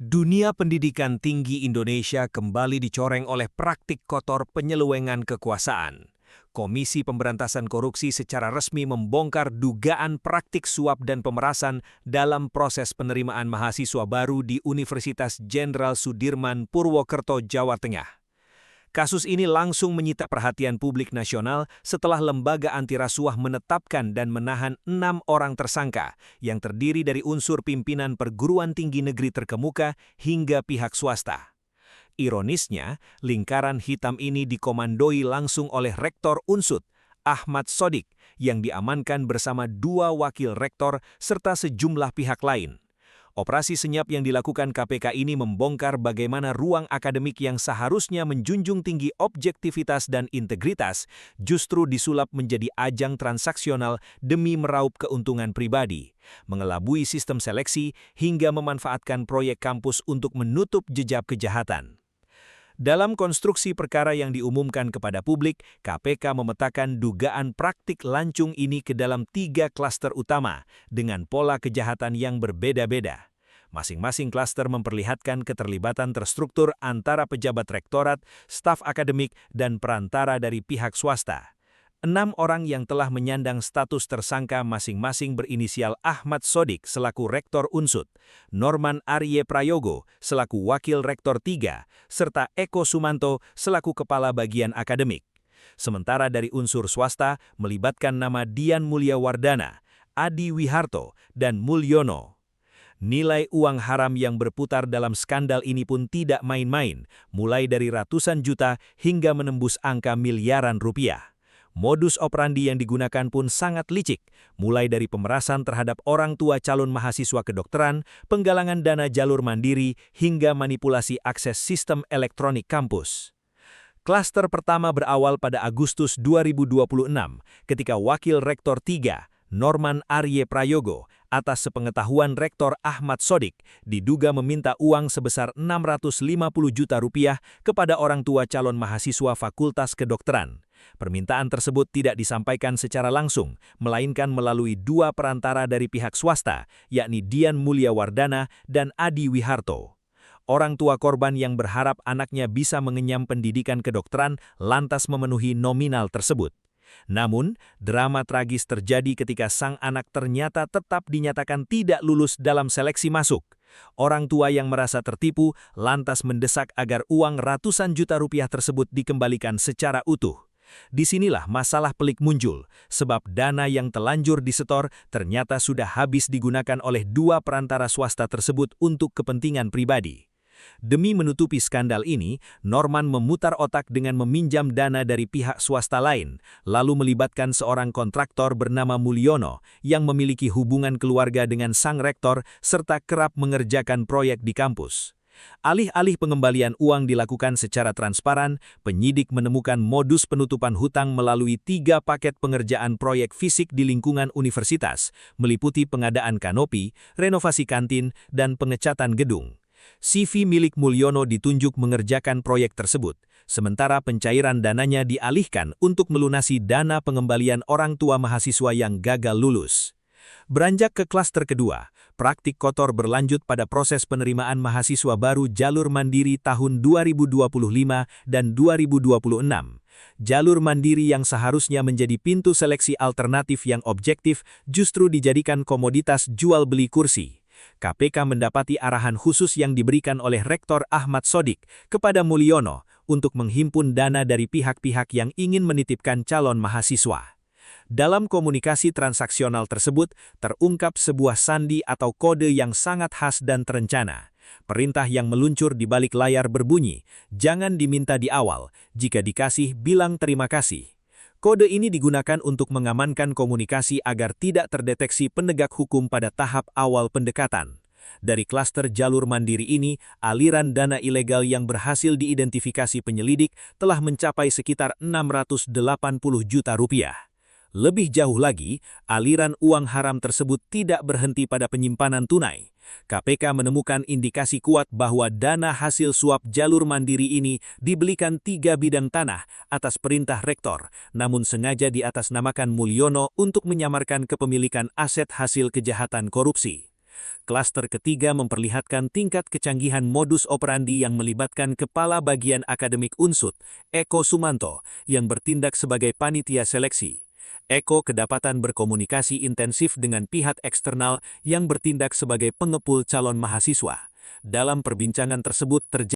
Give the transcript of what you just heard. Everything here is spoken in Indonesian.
Dunia pendidikan tinggi Indonesia kembali dicoreng oleh praktik kotor penyelewengan kekuasaan. Komisi Pemberantasan Korupsi secara resmi membongkar dugaan praktik suap dan pemerasan dalam proses penerimaan mahasiswa baru di Universitas Jenderal Sudirman, Purwokerto, Jawa Tengah. Kasus ini langsung menyita perhatian publik nasional setelah lembaga anti rasuah menetapkan dan menahan 6 orang tersangka yang terdiri dari unsur pimpinan perguruan tinggi negeri terkemuka hingga pihak swasta. Ironisnya, lingkaran hitam ini dikomandoi langsung oleh Rektor Unsud, Ahmad Sodik, yang diamankan bersama 2 wakil rektor serta sejumlah pihak lain. Operasi senyap yang dilakukan KPK ini membongkar bagaimana ruang akademik yang seharusnya menjunjung tinggi objektivitas dan integritas justru disulap menjadi ajang transaksional demi meraup keuntungan pribadi, mengelabui sistem seleksi hingga memanfaatkan proyek kampus untuk menutup jejak kejahatan. Dalam konstruksi perkara yang diumumkan kepada publik, KPK memetakan dugaan praktik lancung ini ke dalam 3 klaster utama dengan pola kejahatan yang berbeda-beda. Masing-masing klaster memperlihatkan keterlibatan terstruktur antara pejabat rektorat, staf akademik, dan perantara dari pihak swasta. 6 orang yang telah menyandang status tersangka masing-masing berinisial Ahmad Sodik selaku Rektor Unsud, Norman Arye Prayogo selaku Wakil Rektor 3, serta Eko Sumanto selaku Kepala Bagian Akademik. Sementara dari unsur swasta melibatkan nama Dian Mulyawardana, Adi Wiharto, dan Mulyono. Nilai uang haram yang berputar dalam skandal ini pun tidak main-main, mulai dari ratusan juta hingga menembus angka miliaran rupiah. Modus operandi yang digunakan pun sangat licik, mulai dari pemerasan terhadap orang tua calon mahasiswa kedokteran, penggalangan dana jalur mandiri, hingga manipulasi akses sistem elektronik kampus. Klaster pertama berawal pada Agustus 2026, ketika Wakil Rektor 3, Norman Arye Prayogo, atas sepengetahuan Rektor Ahmad Sodik, diduga meminta uang sebesar 650 juta rupiah kepada orang tua calon mahasiswa Fakultas Kedokteran. Permintaan tersebut tidak disampaikan secara langsung, melainkan melalui 2 perantara dari pihak swasta, yakni Dian Mulyawardana dan Adi Wiharto. Orang tua korban yang berharap anaknya bisa mengenyam pendidikan kedokteran lantas memenuhi nominal tersebut. Namun, drama tragis terjadi ketika sang anak ternyata tetap dinyatakan tidak lulus dalam seleksi masuk. Orang tua yang merasa tertipu lantas mendesak agar uang ratusan juta rupiah tersebut dikembalikan secara utuh. Disinilah masalah pelik muncul, sebab dana yang telanjur disetor ternyata sudah habis digunakan oleh 2 perantara swasta tersebut untuk kepentingan pribadi. Demi menutupi skandal ini, Norman memutar otak dengan meminjam dana dari pihak swasta lain, lalu melibatkan seorang kontraktor bernama Mulyono yang memiliki hubungan keluarga dengan sang rektor serta kerap mengerjakan proyek di kampus. Alih-alih pengembalian uang dilakukan secara transparan, penyidik menemukan modus penutupan hutang melalui 3 paket pengerjaan proyek fisik di lingkungan universitas, meliputi pengadaan kanopi, renovasi kantin, dan pengecatan gedung. CV milik Mulyono ditunjuk mengerjakan proyek tersebut, sementara pencairan dananya dialihkan untuk melunasi dana pengembalian orang tua mahasiswa yang gagal lulus. Beranjak ke klaster kedua, praktik kotor berlanjut pada proses penerimaan mahasiswa baru jalur mandiri tahun 2025 dan 2026. Jalur mandiri yang seharusnya menjadi pintu seleksi alternatif yang objektif justru dijadikan komoditas jual beli kursi. KPK mendapati arahan khusus yang diberikan oleh Rektor Ahmad Sodik kepada Mulyono untuk menghimpun dana dari pihak-pihak yang ingin menitipkan calon mahasiswa. Dalam komunikasi transaksional tersebut, terungkap sebuah sandi atau kode yang sangat khas dan terencana. Perintah yang meluncur di balik layar berbunyi, "Jangan diminta di awal, jika dikasih bilang terima kasih." Kode ini digunakan untuk mengamankan komunikasi agar tidak terdeteksi penegak hukum pada tahap awal pendekatan. Dari klaster jalur mandiri ini, aliran dana ilegal yang berhasil diidentifikasi penyelidik telah mencapai sekitar 680 juta rupiah. Lebih jauh lagi, aliran uang haram tersebut tidak berhenti pada penyimpanan tunai. KPK menemukan indikasi kuat bahwa dana hasil suap jalur mandiri ini dibelikan 3 bidang tanah atas perintah rektor, namun sengaja diatasnamakan Mulyono untuk menyamarkan kepemilikan aset hasil kejahatan korupsi. Klaster ketiga memperlihatkan tingkat kecanggihan modus operandi yang melibatkan Kepala Bagian Akademik Unsut, Eko Sumanto, yang bertindak sebagai panitia seleksi. Eko kedapatan berkomunikasi intensif dengan pihak eksternal yang bertindak sebagai pengepul calon mahasiswa. Dalam perbincangan tersebut terjadi